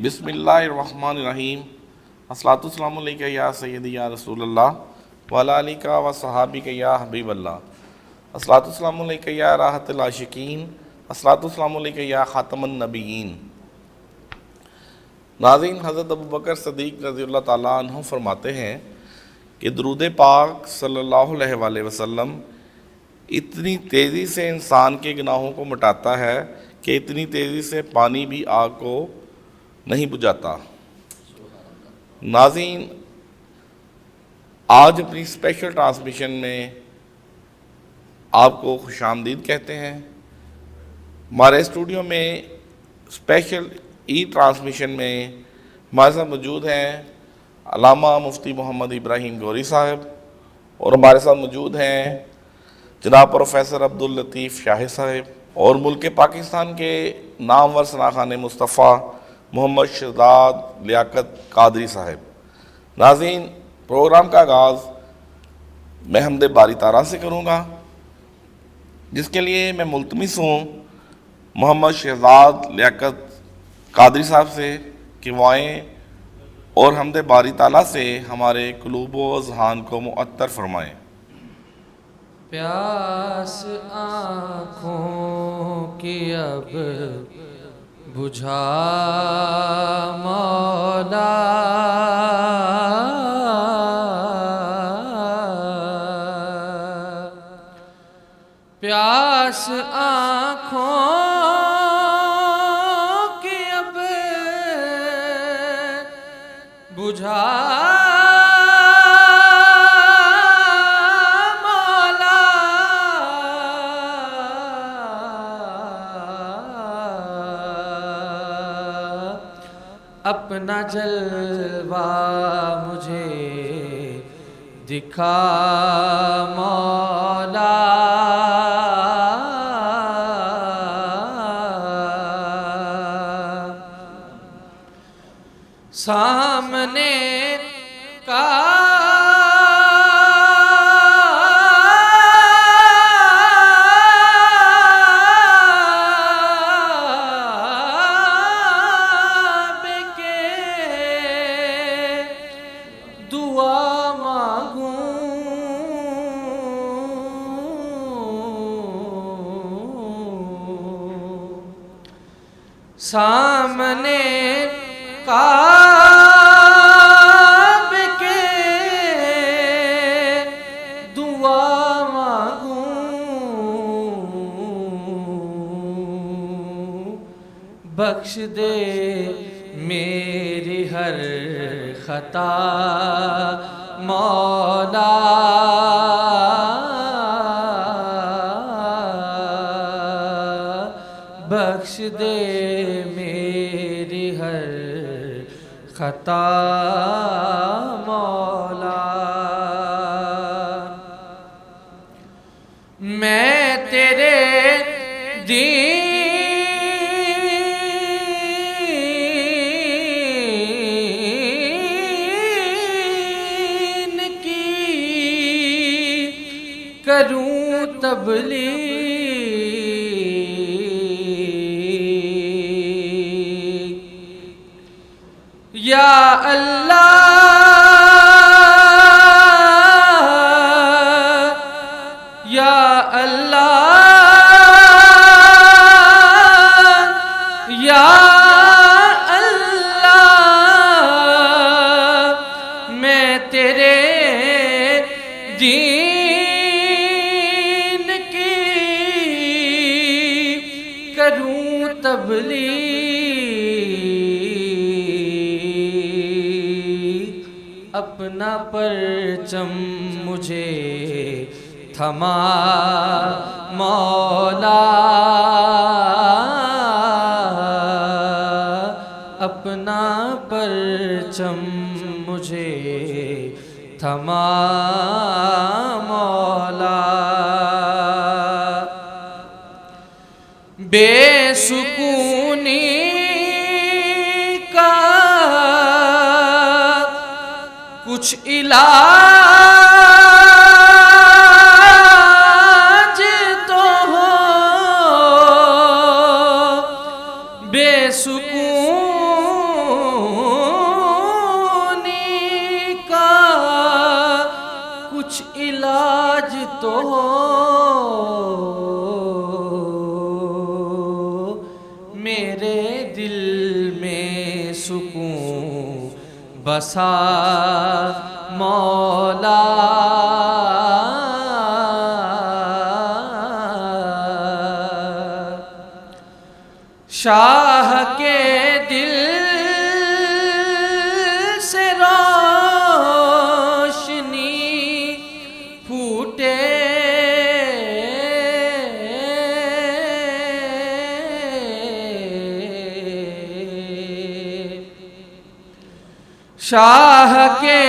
بسم اللہ الرحمن الرحیم۔ الصلاۃ والسلام علیکہ یا سیدی یا رسول اللہ وعلی آلک و صحابک یا حبیب اللہ۔ الصلاۃ والسلام علیکہ یا راحت العاشقین، الصلاۃ والسلام علیکہ یا خاتم النبیین۔ ناظرین، حضرت ابوبکر صدیق رضی اللہ تعالیٰ عنہ فرماتے ہیں کہ درود پاک صلی اللہ علیہ وآلہ وسلم اتنی تیزی سے انسان کے گناہوں کو مٹاتا ہے کہ اتنی تیزی سے پانی بھی آگ کو نہیں بجھاتا۔ ناظرین، آج اپنی اسپیشل ٹرانسمیشن میں آپ کو خوش آمدید کہتے ہیں۔ ہمارے اسٹوڈیو میں اسپیشل ٹرانسمیشن میں ہمارے ساتھ موجود ہیں علامہ مفتی محمد ابراہیم گوری صاحب، اور ہمارے ساتھ موجود ہیں جناب پروفیسر عبداللطیف شاہ صاحب، اور ملک پاکستان کے نامور ثناخوان مصطفیٰ محمد شہزاد لیاقت قادری صاحب۔ ناظرین، پروگرام کا آغاز میں حمد باری تعالیٰ سے کروں گا، جس کے لیے میں ملتمس ہوں محمد شہزاد لیاقت قادری صاحب سے کہ وہ آئیں اور حمد باری تعالیٰ سے ہمارے قلوب و اذہان کو معطر فرمائیں۔ پیاس آنکھوں کی اب بجھا مولا، پیاس آنکھوں کی اب بجھا اپنا جلوہ مجھے دکھا مولا، سامنے سامنے کعبے کے دعا مانگوں، بخش دے میری ہر خطا مولا، بخش دے میری ہر خطا مولا۔ میں تیرے دین کی کروں تبلیغ، یا اللہ یا اللہ یا اللہ، میں تیرے دین کی کروں تبلیغ، اپنا پرچم مجھے تھما مولا، اپنا پرچم مجھے تھما مولا، بے سکونی کا کچھ علاج تو ہو، بے سکون کچھ علاج تو ہو میرے دل میں سکون بسا مولا شاہ کے دل سے روشنی پھوٹے شاہ کے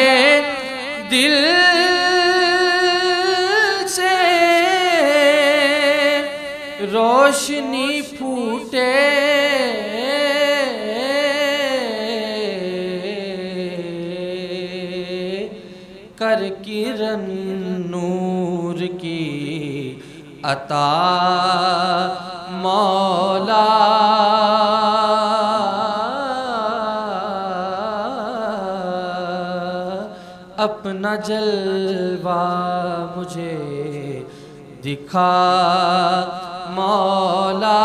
دل سے روشنی پھوٹے کر کرن نور کی عطا مولا اپنا جلوہ مجھے دکھا مولا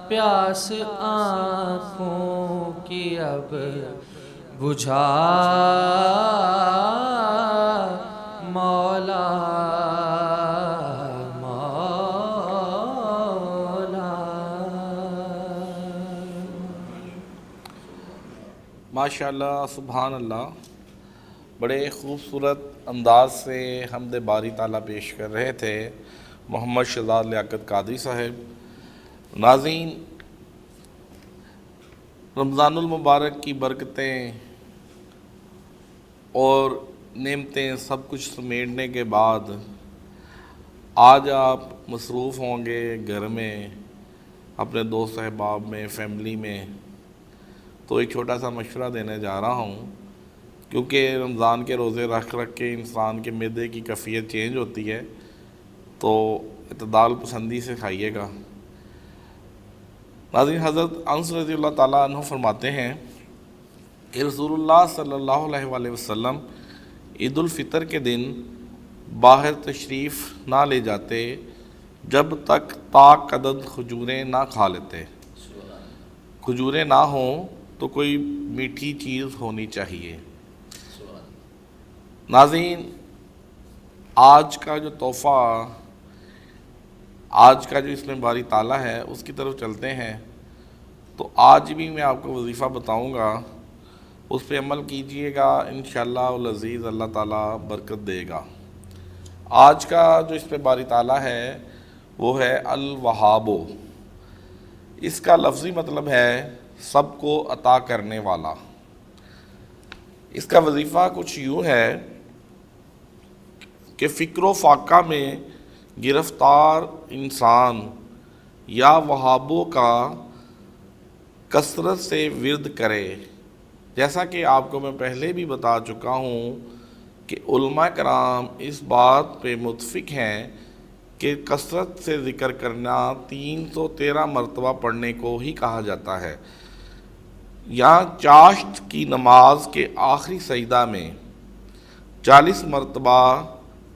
پیاس آنکھوں کی اب بجھا مولا ماشاءاللہ سبحان اللہ، بڑے خوبصورت انداز سے حمد باری تعالیٰ پیش کر رہے تھے محمد شہزاد لیاقت قادری صاحب۔ ناظرین، رمضان المبارک کی برکتیں اور نعمتیں سب کچھ سمیٹنے کے بعد آج آپ مصروف ہوں گے گھر میں، اپنے دوست احباب میں، فیملی میں، تو ایک چھوٹا سا مشورہ دینے جا رہا ہوں، کیونکہ رمضان کے روزے رکھ کے انسان کے معدے کی کیفیت چینج ہوتی ہے، تو اعتدال پسندی سے کھائیے گا۔ ناظرین، حضرت انس رضی اللہ تعالیٰ عنہ فرماتے ہیں کہ رسول اللہ صلی اللہ علیہ وآلہ وسلم عید الفطر کے دن باہر تشریف نہ لے جاتے جب تک طاق عدد کھجوریں نہ کھا لیتے۔ کھجوریں نہ ہوں تو کوئی میٹھی چیز ہونی چاہیے۔ ناظرین، آج کا جو تحفہ، آج کا جو اس میں باری تعالیٰ ہے، اس کی طرف چلتے ہیں۔ تو آج بھی میں آپ کو وظیفہ بتاؤں گا، اس پہ عمل کیجئے گا، انشاءاللہ العزیز اللہ تعالیٰ برکت دے گا۔ آج کا جو اس پہ باری تعالیٰ ہے وہ ہے الوہابو۔ اس کا لفظی مطلب ہے سب کو عطا کرنے والا۔ اس کا وظیفہ کچھ یوں ہے کہ فکر و فاقہ میں گرفتار انسان یا وہابوں کا کثرت سے ورد کرے۔ جیسا کہ آپ کو میں پہلے بھی بتا چکا ہوں کہ علماء کرام اس بات پہ متفق ہیں کہ کثرت سے ذکر کرنا 313 مرتبہ پڑھنے کو ہی کہا جاتا ہے۔ یا چاشت کی نماز کے آخری سجدہ میں 40 مرتبہ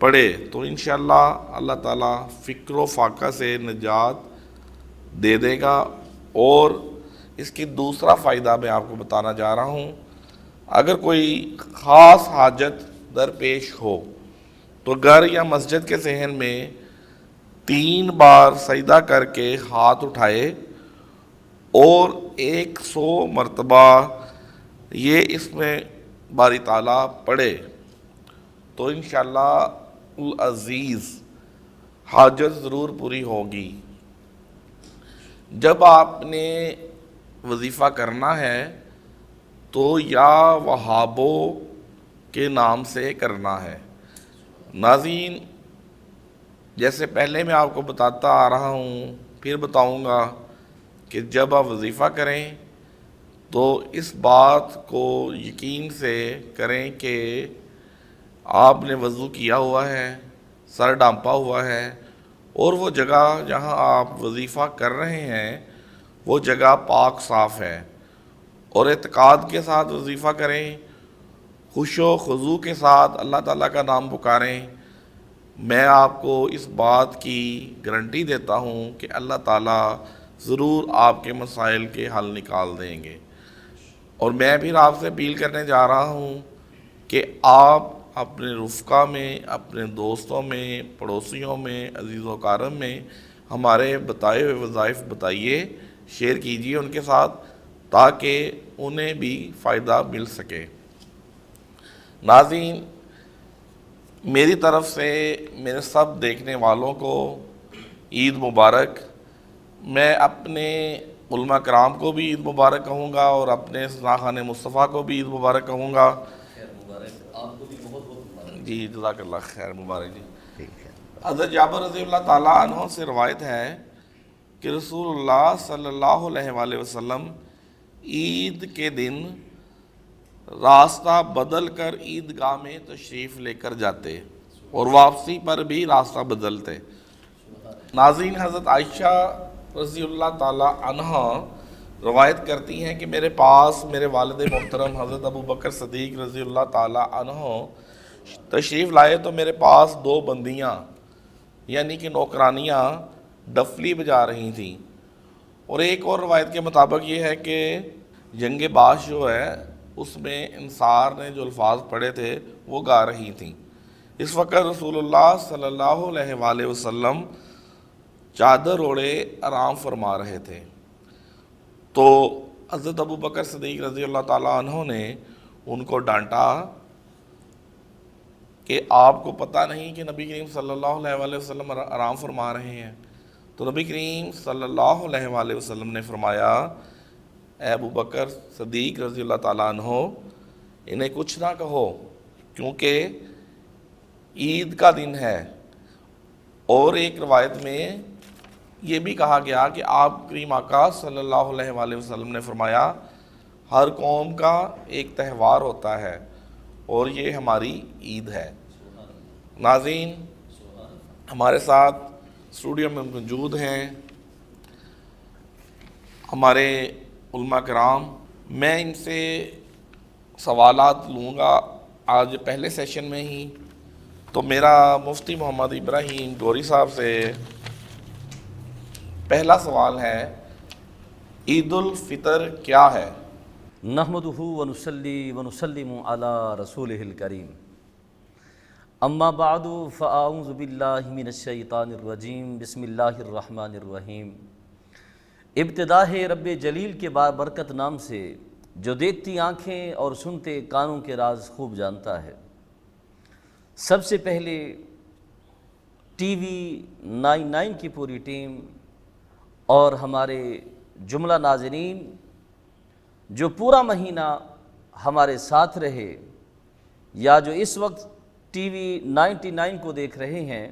پڑھے تو انشاءاللہ اللہ تعالیٰ فکر و فاقہ سے نجات دے دے گا۔ اور اس کی دوسرا فائدہ میں آپ کو بتانا جا رہا ہوں، اگر کوئی خاص حاجت درپیش ہو تو گھر یا مسجد کے صحن میں 3 بار سجدہ کر کے ہاتھ اٹھائے اور 100 مرتبہ یہ اس میں باری تعالیٰ پڑھے تو انشاءاللہ العزیز حاجت ضرور پوری ہوگی۔ جب آپ نے وظیفہ کرنا ہے تو یا وہابو کے نام سے کرنا ہے۔ ناظرین، جیسے پہلے میں آپ کو بتاتا آ رہا ہوں، پھر بتاؤں گا کہ جب آپ وظیفہ کریں تو اس بات کو یقین سے کریں کہ آپ نے وضو کیا ہوا ہے، سر ڈھانپا ہوا ہے، اور وہ جگہ جہاں آپ وظیفہ کر رہے ہیں وہ جگہ پاک صاف ہے، اور اعتقاد کے ساتھ وظیفہ کریں خوش و خضوع کے ساتھ اللہ تعالیٰ کا نام پکاریں، میں آپ کو اس بات کی گارنٹی دیتا ہوں کہ اللہ تعالیٰ ضرور آپ کے مسائل کے حل نکال دیں گے۔ اور میں بھی آپ سے اپیل کرنے جا رہا ہوں کہ آپ اپنے رفقا میں، اپنے دوستوں میں، پڑوسیوں میں، عزیز و اقارب میں ہمارے بتائے ہوئے وظائف بتائیے، شیئر کیجیے ان کے ساتھ، تاکہ انہیں بھی فائدہ مل سکے۔ ناظرین، میری طرف سے میرے سب دیکھنے والوں کو عید مبارک۔ میں اپنے علماء کرام کو بھی عید مبارک کہوں گا اور اپنے خان مصطفیٰ کو بھی عید مبارک کہوں گا۔ آپ کو بھی بہت بہت مبارک۔ جی جزاک اللہ خیر، مبارک جی۔ حضرت جابر رضی اللہ تعالیٰ عنہ سے روایت ہے کہ رسول اللہ صلی اللہ علیہ وآلہ وسلم عید کے دن راستہ بدل کر عیدگاہ میں تشریف لے کر جاتے اور واپسی پر بھی راستہ بدلتے۔ ناظرین، حضرت عائشہ رضی اللہ تعالیٰ عنہ روایت کرتی ہیں کہ میرے پاس میرے والد محترم حضرت ابو بکر صدیق رضی اللہ تعالیٰ عنہ تشریف لائے تو میرے پاس 2 بندیاں یعنی کہ نوکرانیاں ڈفلی بجا رہی تھیں، اور ایک اور روایت کے مطابق یہ ہے کہ جنگ باش جو ہے اس میں انصار نے جو الفاظ پڑھے تھے وہ گا رہی تھیں۔ اس وقت رسول اللہ صلی اللہ علیہ وآلہ وسلم چادر اوڑے آرام فرما رہے تھے، تو حضرت ابو بکر صدیق رضی اللہ تعالیٰ عنہ نے ان کو ڈانٹا کہ آپ کو پتہ نہیں کہ نبی کریم صلی اللہ علیہ وآلہ وسلم آرام فرما رہے ہیں؟ تو نبی کریم صلی اللہ علیہ وآلہ وسلم نے فرمایا، اے ابو بکر صدیق رضی اللہ تعالیٰ عنہ، انہیں کچھ نہ کہو، کیونکہ عید کا دن ہے۔ اور ایک روایت میں یہ بھی کہا گیا کہ آپ کریم آقا صلی اللہ علیہ وآلہ وسلم نے فرمایا، ہر قوم کا ایک تہوار ہوتا ہے اور یہ ہماری عید ہے۔ ناظرین، ہمارے ساتھ اسٹوڈیو میں موجود ہیں ہمارے علماء کرام، میں ان سے سوالات لوں گا آج پہلے سیشن میں ہی۔ تو میرا مفتی محمد ابراہیم گوری صاحب سے پہلا سوال ہے، عید الفطر کیا ہے؟ نحمدہ ونصلی ونسلم علی رسولہ الکریم، اما بعد فاعوذ باللہ من الشیطان الرجیم، بسم اللہ الرحمن الرحیم۔ ابتدا ہے رب جلیل کے بابرکت نام سے، جو دیکھتی آنکھیں اور سنتے کانوں کے راز خوب جانتا ہے۔ سب سے پہلے ٹی وی 99 کی پوری ٹیم اور ہمارے جملہ ناظرین جو پورا مہینہ ہمارے ساتھ رہے یا جو اس وقت ٹی وی 99 کو دیکھ رہے ہیں،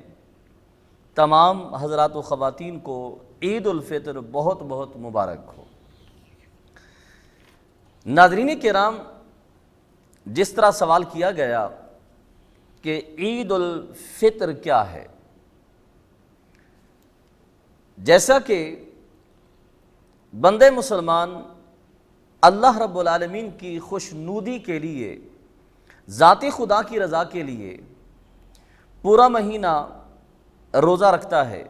تمام حضرات و خواتین کو عید الفطر بہت بہت مبارک ہو۔ ناظرین کرام، جس طرح سوال کیا گیا کہ عید الفطر کیا ہے، جیسا کہ بندے مسلمان اللہ رب العالمین کی خوشنودی کے لیے، ذات خدا کی رضا کے لیے پورا مہینہ روزہ رکھتا ہے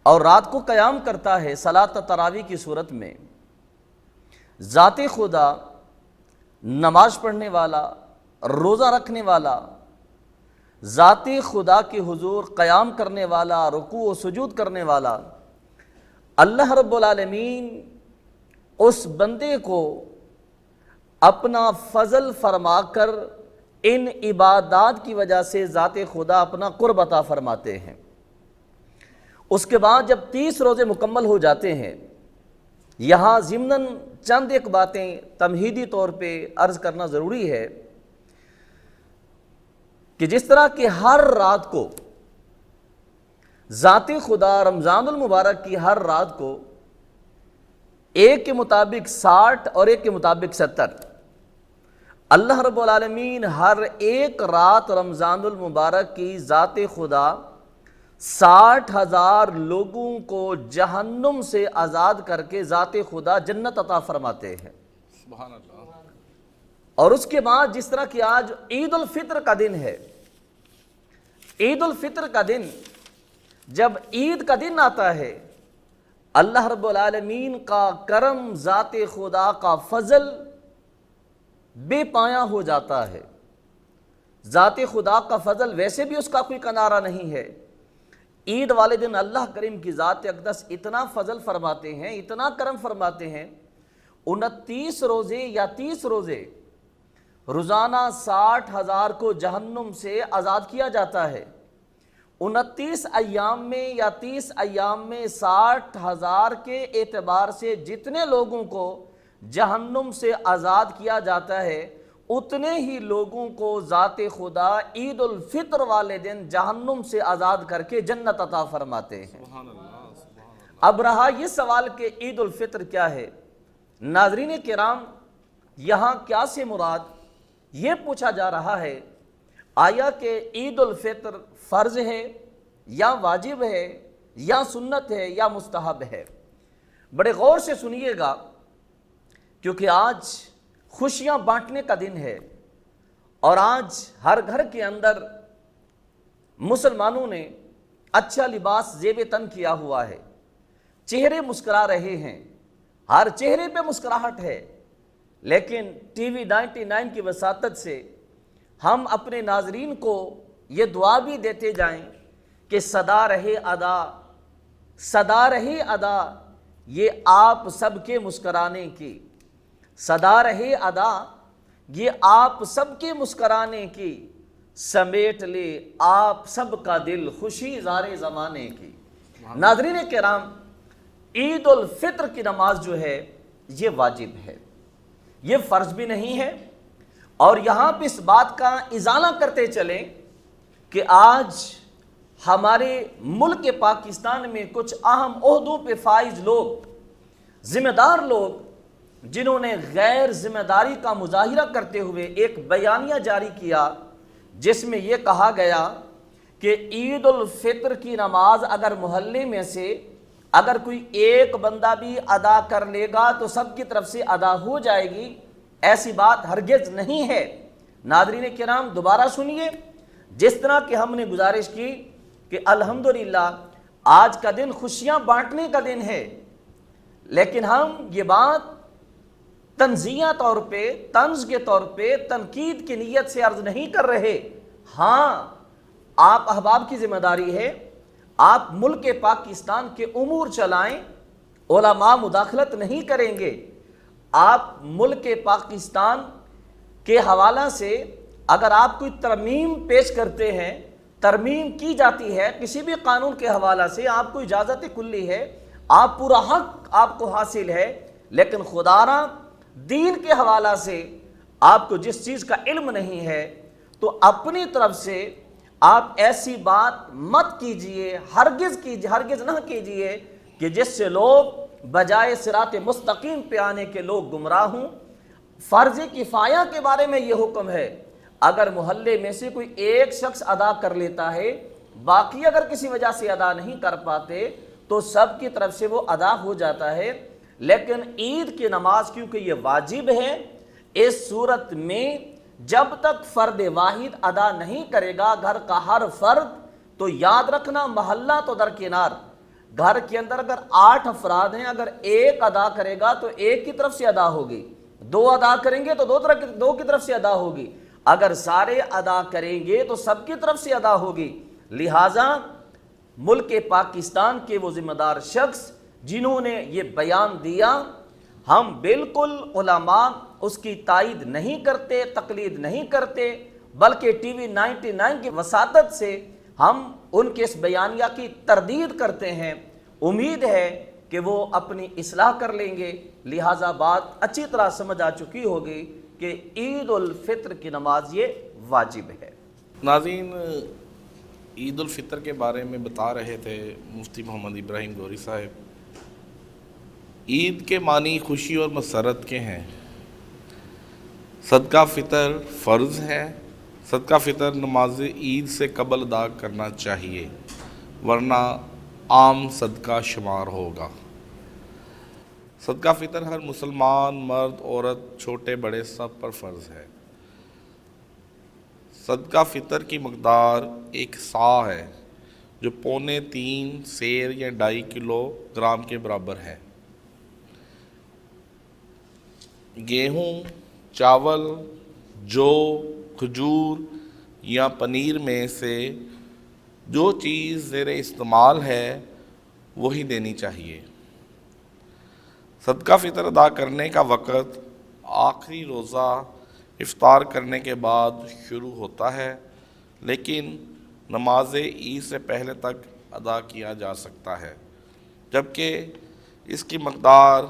اور رات کو قیام کرتا ہے صلاۃ تراویح کی صورت میں، ذات خدا نماز پڑھنے والا، روزہ رکھنے والا، ذات خدا کے حضور قیام کرنے والا، رکوع و سجود کرنے والا، اللہ رب العالمین اس بندے کو اپنا فضل فرما کر ان عبادات کی وجہ سے ذات خدا اپنا قرب عطا فرماتے ہیں۔ اس کے بعد جب 30 روزے مکمل ہو جاتے ہیں، یہاں ضمناً چند ایک باتیں تمہیدی طور پہ عرض کرنا ضروری ہے کہ جس طرح کہ ہر رات کو ذات خدا رمضان المبارک کی ہر رات کو ایک کے مطابق 60 اور ایک کے مطابق 70، اللہ رب العالمین ہر ایک رات رمضان المبارک کی ذات خدا 60,000 لوگوں کو جہنم سے آزاد کر کے ذات خدا جنت عطا فرماتے ہیں۔ سبحان اللہ۔ اور اس کے بعد جس طرح کہ آج عید الفطر کا دن ہے، عید الفطر کا دن جب عید کا دن آتا ہے، اللہ رب العالمین کا کرم، ذات خدا کا فضل بے پایاں ہو جاتا ہے۔ ذات خدا کا فضل ویسے بھی اس کا کوئی کنارہ نہیں ہے، عید والے دن اللہ کریم کی ذات اقدس اتنا فضل فرماتے ہیں، اتنا کرم فرماتے ہیں، 29 روزے یا 30 روزے روزانہ 60,000 کو جہنم سے آزاد کیا جاتا ہے۔ 29 ایام میں یا 30 ایام میں 60,000 کے اعتبار سے جتنے لوگوں کو جہنم سے آزاد کیا جاتا ہے، اتنے ہی لوگوں کو ذات خدا عید الفطر والے دن جہنم سے آزاد کر کے جنت عطا فرماتے ہیں۔ اب رہا یہ سوال کہ عید الفطر کیا ہے؟ ناظرین کرام، یہاں کیا سے مراد یہ پوچھا جا رہا ہے، آیا کہ عید الفطر فرض ہے یا واجب ہے یا سنت ہے یا مستحب ہے؟ بڑے غور سے سنیے گا، کیونکہ آج خوشیاں بانٹنے کا دن ہے، اور آج ہر گھر کے اندر مسلمانوں نے اچھا لباس زیب تن کیا ہوا ہے، چہرے مسکرا رہے ہیں، ہر چہرے پہ مسکراہٹ ہے، لیکن ٹی وی 99 کی وساطت سے ہم اپنے ناظرین کو یہ دعا بھی دیتے جائیں کہ صدا رہے ادا، صدا رہے ادا یہ آپ سب کے مسکرانے کی، صدا رہے ادا یہ آپ سب کے مسکرانے کی، سمیٹ لے آپ سب کا دل خوشی زارے زمانے کی۔ ناظرین کرام، عید الفطر کی نماز جو ہے یہ واجب ہے، یہ فرض بھی نہیں ہے، اور یہاں پہ اس بات کا ازالہ کرتے چلیں کہ آج ہمارے ملک پاکستان میں کچھ اہم عہدوں پہ فائز لوگ، ذمہ دار لوگ، جنہوں نے غیر ذمہ داری کا مظاہرہ کرتے ہوئے ایک بیانیہ جاری کیا جس میں یہ کہا گیا کہ عید الفطر کی نماز اگر محلے میں سے اگر کوئی ایک بندہ بھی ادا کر لے گا تو سب کی طرف سے ادا ہو جائے گی، ایسی بات ہرگز نہیں ہے۔ ناظرین کرام دوبارہ سنیے، جس طرح کہ ہم نے گزارش کی کہ الحمدللہ آج کا دن خوشیاں بانٹنے کا دن ہے، لیکن ہم یہ بات تنزیہ طور پہ، طنز کے طور پہ، تنقید کی نیت سے عرض نہیں کر رہے۔ ہاں، آپ احباب کی ذمہ داری ہے، آپ ملک پاکستان کے امور چلائیں، علماء مداخلت نہیں کریں گے۔ آپ ملک پاکستان کے حوالہ سے اگر آپ کوئی ترمیم پیش کرتے ہیں، ترمیم کی جاتی ہے کسی بھی قانون کے حوالہ سے، آپ کو اجازت کلی ہے، آپ پورا حق آپ کو حاصل ہے، لیکن خدارا دین کے حوالہ سے آپ کو جس چیز کا علم نہیں ہے تو اپنی طرف سے آپ ایسی بات مت کیجئے، ہرگز نہ کیجئے کہ جس سے لوگ بجائے صراط مستقیم پہ آنے کے لوگ گمراہ ہوں۔ فرض کفایہ کے بارے میں یہ حکم ہے، اگر محلے میں سے کوئی ایک شخص ادا کر لیتا ہے، باقی اگر کسی وجہ سے ادا نہیں کر پاتے تو سب کی طرف سے وہ ادا ہو جاتا ہے۔ لیکن عید کی نماز کیونکہ یہ واجب ہے، اس صورت میں جب تک فرد واحد ادا نہیں کرے گا گھر کا ہر فرد، تو یاد رکھنا محلہ تو درکنار، گھر کے اندر اگر 8 افراد ہیں، اگر ایک ادا کرے گا تو ایک کی طرف سے ادا ہوگی، 2 ادا کریں گے تو 2 کی طرف سے ادا ہوگی، اگر سارے ادا کریں گے تو سب کی طرف سے ادا ہوگی۔ لہٰذا ملک پاکستان کے وہ ذمہ دار شخص جنہوں نے یہ بیان دیا، ہم بالکل علماء اس کی تائید نہیں کرتے، تقلید نہیں کرتے، بلکہ ٹی وی 99 کی وساطت سے ہم ان کے اس بیانیہ کی تردید کرتے ہیں۔ امید ہے کہ وہ اپنی اصلاح کر لیں گے، لہٰذا بات اچھی طرح سمجھ آ چکی ہوگی کہ عید الفطر کی نماز یہ واجب ہے۔ ناظرین، عید الفطر کے بارے میں بتا رہے تھے مفتی محمد ابراہیم گوری صاحب۔ عید کے معنی خوشی اور مسرت کے ہیں۔ صدقہ فطر فرض ہے، صدقہ فطر نماز عید سے قبل ادا کرنا چاہیے، ورنہ عام صدقہ شمار ہوگا۔ صدقہ فطر ہر مسلمان مرد عورت چھوٹے بڑے سب پر فرض ہے۔ صدقہ فطر کی مقدار 1 صاع ہے جو 2.25 سیر یا 2.5 کلو گرام کے برابر ہے۔ گیہوں، چاول، جو، کھجور یا پنیر میں سے جو چیز زیر استعمال ہے وہی دینی چاہیے۔ صدقہ فطر ادا کرنے کا وقت آخری روزہ افطار کرنے کے بعد شروع ہوتا ہے، لیکن نماز عید سے پہلے تک ادا کیا جا سکتا ہے، جبکہ اس کی مقدار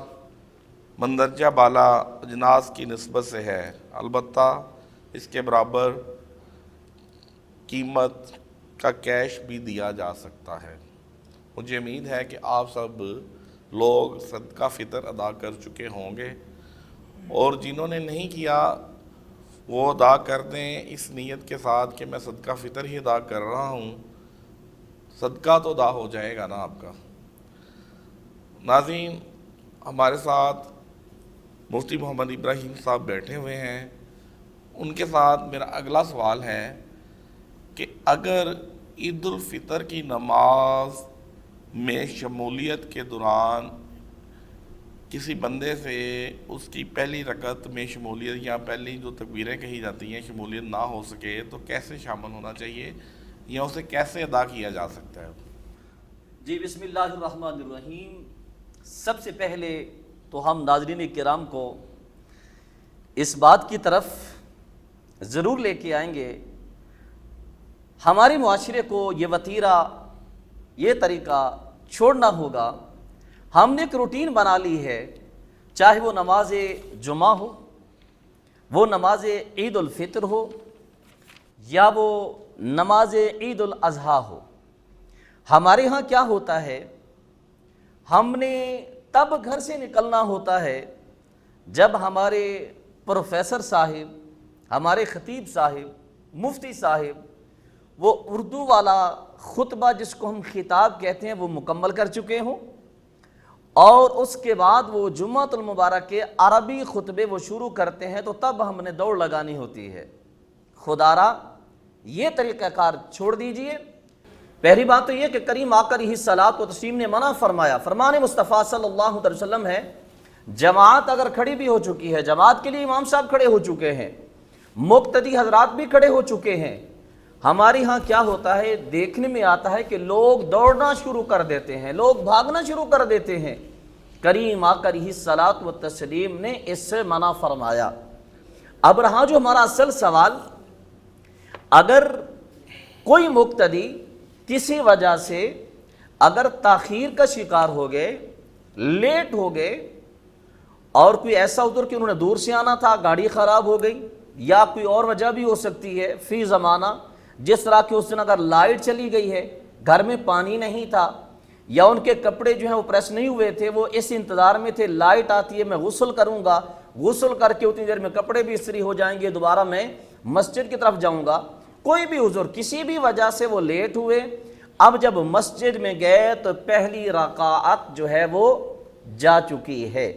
مندرجہ بالا اجناس کی نسبت سے ہے، البتہ اس کے برابر قیمت کا کیش بھی دیا جا سکتا ہے۔ مجھے امید ہے کہ آپ سب لوگ صدقہ فطر ادا کر چکے ہوں گے، اور جنہوں نے نہیں کیا وہ ادا کر دیں اس نیت کے ساتھ کہ میں صدقہ فطر ہی ادا کر رہا ہوں، صدقہ تو ادا ہو جائے گا نا آپ کا۔ ناظرین، ہمارے ساتھ مفتی محمد ابراہیم صاحب بیٹھے ہوئے ہیں، ان کے ساتھ میرا اگلا سوال ہے کہ اگر عید الفطر کی نماز میں شمولیت کے دوران کسی بندے سے اس کی پہلی رکعت میں شمولیت یا پہلی جو تکبیریں کہی جاتی ہیں شمولیت نہ ہو سکے تو کیسے شامل ہونا چاہیے یا اسے کیسے ادا کیا جا سکتا ہے؟ جی بسم اللہ الرحمن الرحیم۔ سب سے پہلے تو ہم ناظرین کرام کو اس بات کی طرف ضرور لے کے آئیں گے، ہمارے معاشرے کو یہ وتیرہ، یہ طریقہ چھوڑنا ہوگا۔ ہم نے ایک روٹین بنا لی ہے، چاہے وہ نماز جمعہ ہو، وہ نماز عید الفطر ہو، یا وہ نماز عید الاضحیٰ ہو۔ ہمارے ہاں کیا ہوتا ہے، ہم نے تب گھر سے نکلنا ہوتا ہے جب ہمارے پروفیسر صاحب، ہمارے خطیب صاحب، مفتی صاحب وہ اردو والا خطبہ جس کو ہم خطاب کہتے ہیں وہ مکمل کر چکے ہوں، اور اس کے بعد وہ جمعۃ المبارک کے عربی خطبے وہ شروع کرتے ہیں، تو تب ہم نے دوڑ لگانی ہوتی ہے۔ خدارا یہ طریقہ کار چھوڑ دیجئے۔ پہلی بات تو یہ کہ کریم آقا علیہ الصلوۃ والتسلیم نے منع فرمایا، فرمان مصطفیٰ صلی اللہ علیہ وسلم ہے، جماعت اگر کھڑی بھی ہو چکی ہے، جماعت کے لیے امام صاحب کھڑے ہو چکے ہیں، مقتدی حضرات بھی کھڑے ہو چکے ہیں، ہمارے ہاں کیا ہوتا ہے، دیکھنے میں آتا ہے کہ لوگ دوڑنا شروع کر دیتے ہیں، لوگ بھاگنا شروع کر دیتے ہیں۔ کریم آقا علیہ الصلوۃ والتسلیم نے اس سے منع فرمایا۔ اب رہا جو ہمارا اصل سوال، اگر کوئی مقتدی کسی وجہ سے اگر تاخیر کا شکار ہو گئے، لیٹ ہو گئے، اور کوئی ایسا عذر کہ انہوں نے دور سے آنا تھا، گاڑی خراب ہو گئی، یا کوئی اور وجہ بھی ہو سکتی ہے، فی زمانہ جس طرح کہ اس دن اگر لائٹ چلی گئی ہے، گھر میں پانی نہیں تھا، یا ان کے کپڑے جو ہیں وہ پریس نہیں ہوئے تھے، وہ اس انتظار میں تھے لائٹ آتی ہے میں غسل کروں گا، غسل کر کے اتنی دیر میں کپڑے بھی استری ہو جائیں گے، دوبارہ میں مسجد کی طرف جاؤں گا، کوئی بھی عذر کسی بھی وجہ سے وہ لیٹ ہوئے، اب جب مسجد میں گئے تو پہلی رکعت جو ہے وہ جا چکی ہے،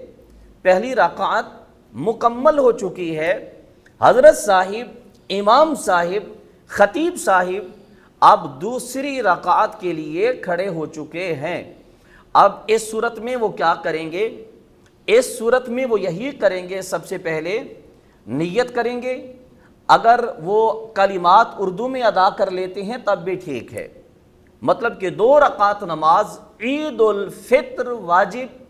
پہلی رکعت مکمل ہو چکی ہے، حضرت صاحب، امام صاحب، خطیب صاحب اب دوسری رکعت کے لیے کھڑے ہو چکے ہیں۔ اب اس صورت میں وہ کیا کریں گے؟ اس صورت میں وہ یہی کریں گے، سب سے پہلے نیت کریں گے، اگر وہ کلمات اردو میں ادا کر لیتے ہیں تب بھی ٹھیک ہے، مطلب کہ 2 رکعت نماز عید الفطر واجب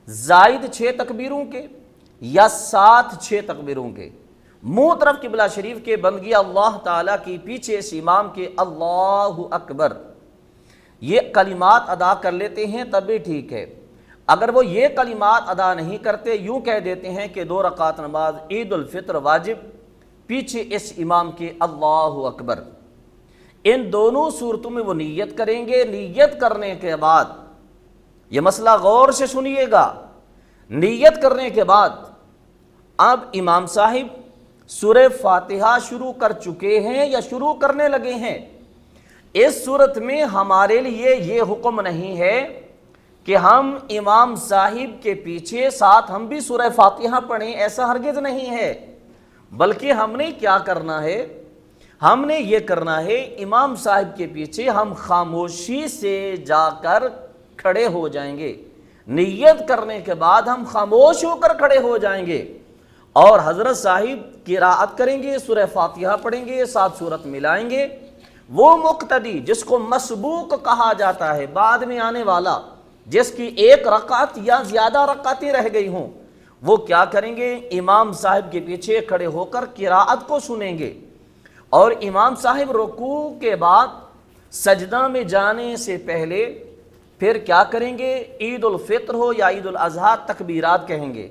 زائد 6 تکبیروں کے یا ساتھ 6 تکبیروں کے، منہ طرف قبلہ شریف کے بندگی اللہ تعالیٰ کی، پیچھے اس امام کے اللہ اکبر، یہ کلمات ادا کر لیتے ہیں تب بھی ٹھیک ہے۔ اگر وہ یہ کلمات ادا نہیں کرتے، یوں کہہ دیتے ہیں کہ 2 رکعت نماز عید الفطر واجب، پیچھے اس امام کے اللہ اکبر، ان دونوں صورتوں میں وہ نیت کریں گے۔ نیت کرنے کے بعد، یہ مسئلہ غور سے سنیے گا، نیت کرنے کے بعد اب امام صاحب سورہ فاتحہ شروع کر چکے ہیں یا شروع کرنے لگے ہیں، اس صورت میں ہمارے لیے یہ حکم نہیں ہے کہ ہم امام صاحب کے پیچھے ساتھ ہم بھی سورہ فاتحہ پڑھیں، ایسا ہرگز نہیں ہے، بلکہ ہم نے کیا کرنا ہے، ہم نے یہ کرنا ہے امام صاحب کے پیچھے ہم خاموشی سے جا کر کھڑے ہو جائیں گے، نیت کرنے کے بعد ہم خاموش ہو کر کھڑے ہو جائیں گے اور حضرت صاحب قرات کریں گے، سورہ فاتحہ پڑھیں گے، ساتھ سورت ملائیں گے۔ وہ مقتدی جس کو مسبوق کہا جاتا ہے، بعد میں آنے والا، جس کی ایک رکعت یا زیادہ رکعتیں رہ گئی ہوں، وہ کیا کریں گے، امام صاحب کے پیچھے کھڑے ہو کر قرات کو سنیں گے، اور امام صاحب رکوع کے بعد سجدہ میں جانے سے پہلے پھر کیا کریں گے، عید الفطر ہو یا عید الاضحیٰ، تکبیرات کہیں گے،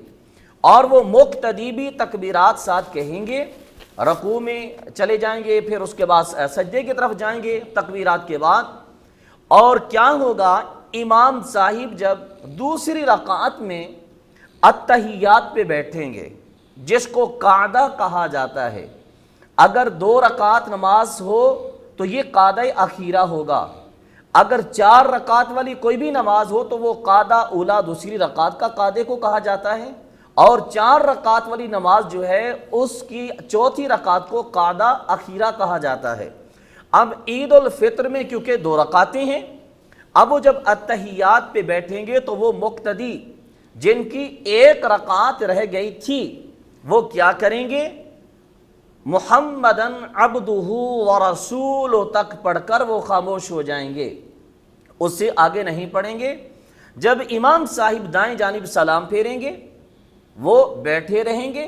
اور وہ مقتدی بھی تکبیرات ساتھ کہیں گے، رکوع میں چلے جائیں گے، پھر اس کے بعد سجدے کی طرف جائیں گے تکبیرات کے بعد۔ اور کیا ہوگا، امام صاحب جب دوسری رکعت میں التحیات پہ بیٹھیں گے، جس کو قعدہ کہا جاتا ہے، اگر 2 رکعت نماز ہو تو یہ قعدہ اخیرہ ہوگا، اگر 4 رکعت والی کوئی بھی نماز ہو تو وہ قعدہ اولا، دوسری رکعت کا قعدے کو کہا جاتا ہے، اور 4 رکعت والی نماز جو ہے اس کی چوتھی رکعت کو قعدہ اخیرہ کہا جاتا ہے۔ اب عید الفطر میں کیونکہ 2 رکعتیں ہیں، اب وہ جب التحیات پہ بیٹھیں گے تو وہ مقتدی جن کی 1 رکعت رہ گئی تھی وہ کیا کریں گے، محمدن عبدہ ورسولہ تک پڑھ کر وہ خاموش ہو جائیں گے، اس سے آگے نہیں پڑھیں گے۔ جب امام صاحب دائیں جانب سلام پھیریں گے وہ بیٹھے رہیں گے،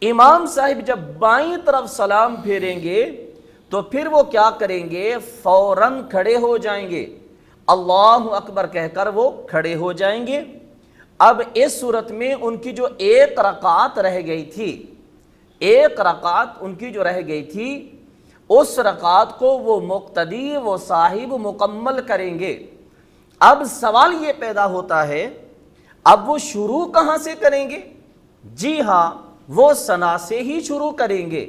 امام صاحب جب بائیں طرف سلام پھیریں گے تو پھر وہ کیا کریں گے، فوراً کھڑے ہو جائیں گے، اللہ اکبر کہہ کر وہ کھڑے ہو جائیں گے۔ اب اس صورت میں ان کی جو 1 رکعت رہ گئی تھی، 1 رکعت ان کی جو رہ گئی تھی، اس رکعت کو وہ مقتدی، وہ صاحب مکمل کریں گے۔ اب سوال یہ پیدا ہوتا ہے، اب وہ شروع کہاں سے کریں گے؟ جی ہاں، وہ ثنا سے ہی شروع کریں گے،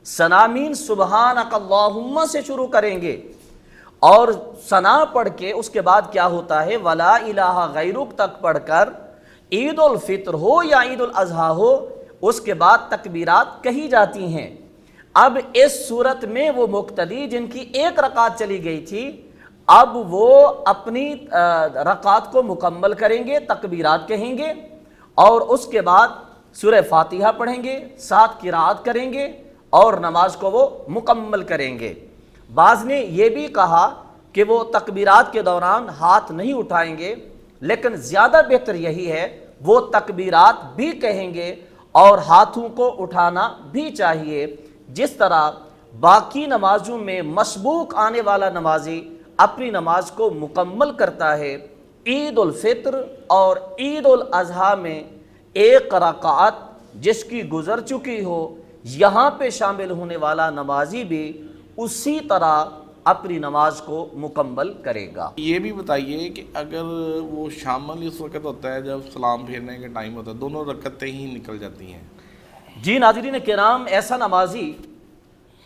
ثنا مین سبحانک اللہم سے شروع کریں گے، اور ثنا پڑھ کے اس کے بعد کیا ہوتا ہے، ولا الہ غیرک تک پڑھ کر عید الفطر ہو یا عید الاضحیٰ ہو، اس کے بعد تکبیرات کہی جاتی ہیں۔ اب اس صورت میں وہ مقتدی جن کی 1 رکعت چلی گئی تھی، اب وہ اپنی رکعت کو مکمل کریں گے، تکبیرات کہیں گے، اور اس کے بعد سورہ فاتحہ پڑھیں گے، ساتھ قرات کریں گے اور نماز کو وہ مکمل کریں گے۔ بعض نے یہ بھی کہا کہ وہ تکبیرات کے دوران ہاتھ نہیں اٹھائیں گے، لیکن زیادہ بہتر یہی ہے وہ تکبیرات بھی کہیں گے اور ہاتھوں کو اٹھانا بھی چاہیے، جس طرح باقی نمازوں میں مسبوق آنے والا نمازی اپنی نماز کو مکمل کرتا ہے۔ عید الفطر اور عید الاضحیٰ میں 1 رکعت جس کی گزر چکی ہو، یہاں پہ شامل ہونے والا نمازی بھی اسی طرح اپنی نماز کو مکمل کرے گا۔ یہ بھی بتائیے کہ اگر وہ شامل اس وقت ہوتا ہے جب سلام پھیرنے کا ٹائم ہوتا ہے، دونوں رکعتیں ہی نکل جاتی ہیں۔ جی ناظرین کرام، ایسا نمازی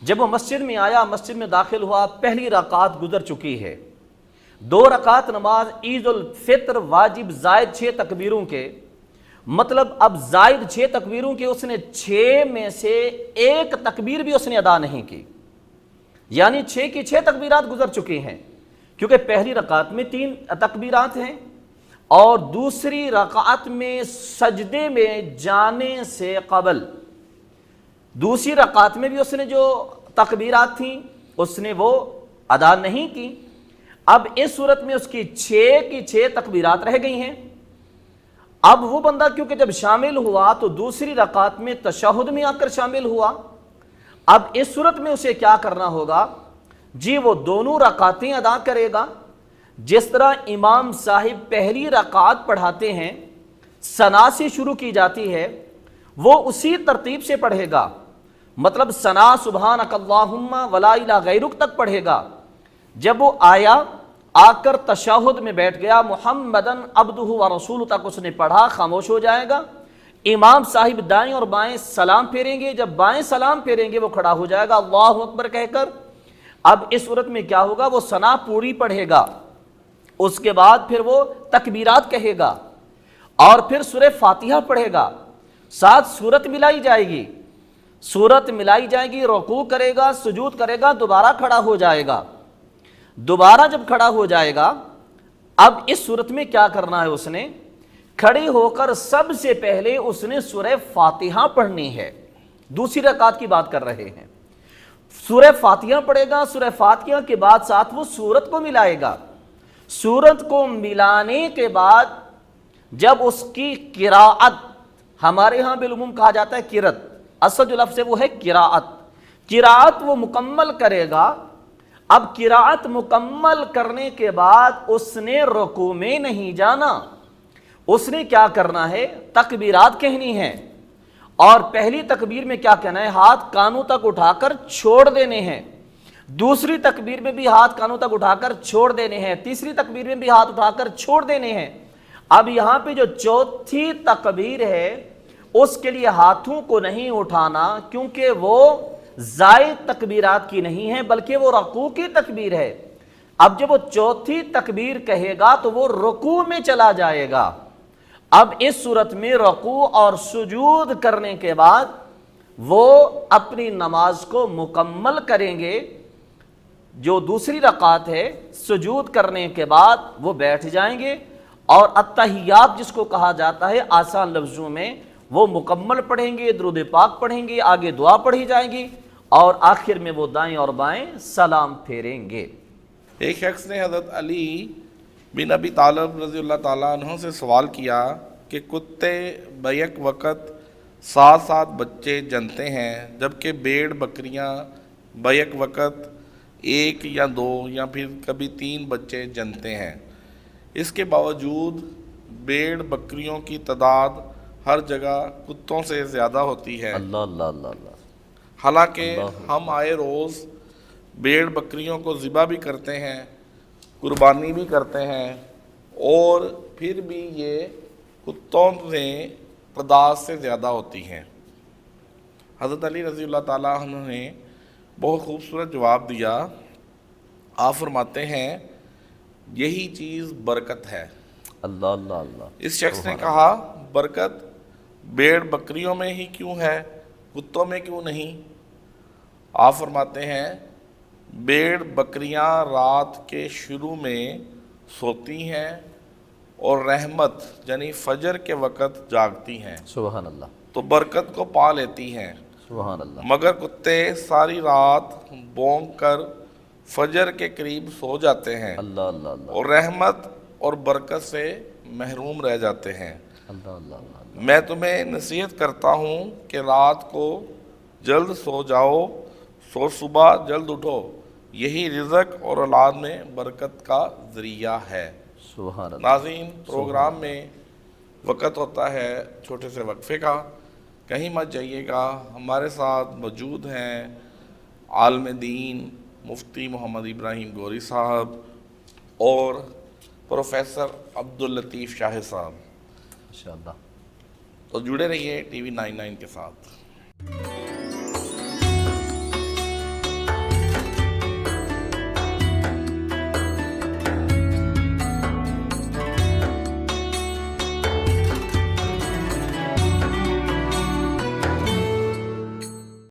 جب وہ مسجد میں آیا، مسجد میں داخل ہوا، پہلی رکعت گزر چکی ہے، 2 رکعت نماز عید الفطر واجب زائد 6 تکبیروں کے، مطلب اب زائد 6 تکبیروں کے اس نے 6 میں سے 1 تکبیر بھی اس نے ادا نہیں کی، یعنی 6 کی 6 تکبیرات گزر چکی ہیں، کیونکہ پہلی رکعت میں 3 تکبیرات ہیں، اور دوسری رکعت میں سجدے میں جانے سے قبل دوسری رکعت میں بھی اس نے جو تکبیرات تھیں اس نے وہ ادا نہیں کی۔ اب اس صورت میں اس کی 6 کی 6 تکبیرات رہ گئی ہیں۔ اب وہ بندہ کیونکہ جب شامل ہوا تو دوسری رکعت میں تشہد میں آ کر شامل ہوا، اب اس صورت میں اسے کیا کرنا ہوگا، جی وہ دونوں رکعتیں ادا کرے گا، جس طرح امام صاحب پہلی رکعت پڑھاتے ہیں، ثنا سے شروع کی جاتی ہے، وہ اسی ترتیب سے پڑھے گا، مطلب ثنا سبحانک اللہم ولا الہ غیرک تک پڑھے گا۔ جب وہ آیا، آ کر تشہد میں بیٹھ گیا، محمدن عبدہ ورسولہ تک اس نے پڑھا، خاموش ہو جائے گا، امام صاحب دائیں اور بائیں سلام پھیریں گے، جب بائیں سلام پھیریں گے وہ کھڑا ہو جائے گا اللہ اکبر کہہ کر۔ اب اس صورت میں کیا ہوگا، وہ ثنا پوری پڑھے گا، اس کے بعد پھر وہ تکبیرات کہے گا اور پھر سورہ فاتحہ پڑھے گا، ساتھ سورت ملائی جائے گی، سورت ملائی جائے گی، رکوع کرے گا، سجود کرے گا، دوبارہ کھڑا ہو جائے گا۔ دوبارہ جب کھڑا ہو جائے گا، اب اس صورت میں کیا کرنا ہے؟ اس نے کھڑے ہو کر سب سے پہلے اس نے سورہ فاتحہ پڑھنی ہے۔ دوسری رکعت کی بات کر رہے ہیں، سورہ فاتحہ پڑھے گا، سورہ فاتحہ کے بعد ساتھ وہ سورت کو ملائے گا۔ سورت کو ملانے کے بعد جب اس کی قراءت، ہمارے ہاں بالعموم کہا جاتا ہے قرات، اصل جو لفظ ہے وہ ہے قراءت، قراءت وہ مکمل کرے گا۔ اب قراءت مکمل کرنے کے بعد اس نے رکوع میں نہیں جانا، اس نے کیا کرنا ہے؟ تکبیرات کہنی ہے، اور پہلی تکبیر میں کیا کہنا ہے؟ ہاتھ کانوں تک اٹھا کر چھوڑ دینے ہیں، دوسری تکبیر میں بھی ہاتھ کانوں تک اٹھا کر چھوڑ دینے ہیں، تیسری تکبیر میں بھی ہاتھ اٹھا کر چھوڑ دینے ہیں۔ اب یہاں پہ جو چوتھی تکبیر ہے اس کے لیے ہاتھوں کو نہیں اٹھانا، کیونکہ وہ زائد تکبیرات کی نہیں ہے بلکہ وہ رکوع کی تکبیر ہے۔ اب جب وہ چوتھی تکبیر کہے گا تو وہ رکوع میں چلا جائے گا۔ اب اس صورت میں رکوع اور سجود کرنے کے بعد وہ اپنی نماز کو مکمل کریں گے۔ جو دوسری رکعت ہے، سجود کرنے کے بعد وہ بیٹھ جائیں گے، اور التحیات جس کو کہا جاتا ہے آسان لفظوں میں، وہ مکمل پڑھیں گے، درود پاک پڑھیں گے، آگے دعا پڑھی جائیں گی، اور آخر میں وہ دائیں اور بائیں سلام پھیریں گے۔ ایک شخص نے حضرت علی بن ابی طالب رضی اللہ تعالیٰ عنہ سے سوال کیا کہ کتے بیک وقت 7 بچے جنتے ہیں، جبکہ بھیڑ بکریاں بیک وقت 1 یا 2 یا پھر کبھی 3 بچے جنتے ہیں۔ اس کے باوجود بھیڑ بکریوں کی تعداد ہر جگہ کتوں سے زیادہ ہوتی ہے، اللہ اللہ اللہ اللہ۔ حالانکہ ہم آئے روز بھیڑ بکریوں کو ذبح بھی کرتے ہیں، قربانی بھی کرتے ہیں، اور پھر بھی یہ کتوں سے تعداد سے زیادہ ہوتی ہیں۔ حضرت علی رضی اللہ تعالیٰ عنہ نے بہت خوبصورت جواب دیا۔ آپ فرماتے ہیں یہی چیز برکت ہے۔ اللہ اللہ اللہ۔ اس شخص نے کہا برکت بھیڑ بکریوں میں ہی کیوں ہے، کتوں میں کیوں نہیں؟ آپ فرماتے ہیں بھیڑ بکریاں رات کے شروع میں سوتی ہیں اور رحمت یعنی فجر کے وقت جاگتی ہیں، سبحان اللہ، تو برکت کو پا لیتی ہیں، سبحان اللہ۔ مگر کتے ساری رات بونک کر فجر کے قریب سو جاتے ہیں اللہ اللہ اللہ، اور رحمت اور برکت سے محروم رہ جاتے ہیں۔ اللہ اللہ اللہ۔ میں تمہیں نصیحت کرتا ہوں کہ رات کو جلد سو جاؤ، سو صبح جلد اٹھو، یہی رزق اور اولاد میں برکت کا ذریعہ ہے۔ سبحان اللہ۔ ناظرین، پروگرام میں وقت ہوتا ہے چھوٹے سے وقفے کا، کہیں مت جائیے گا۔ ہمارے ساتھ موجود ہیں عالم دین مفتی محمد ابراہیم گوری صاحب اور پروفیسر عبداللطیف شاہ صاحب، ماشاء اللہ۔ تو جڑے رہیے ٹی وی 99 کے ساتھ۔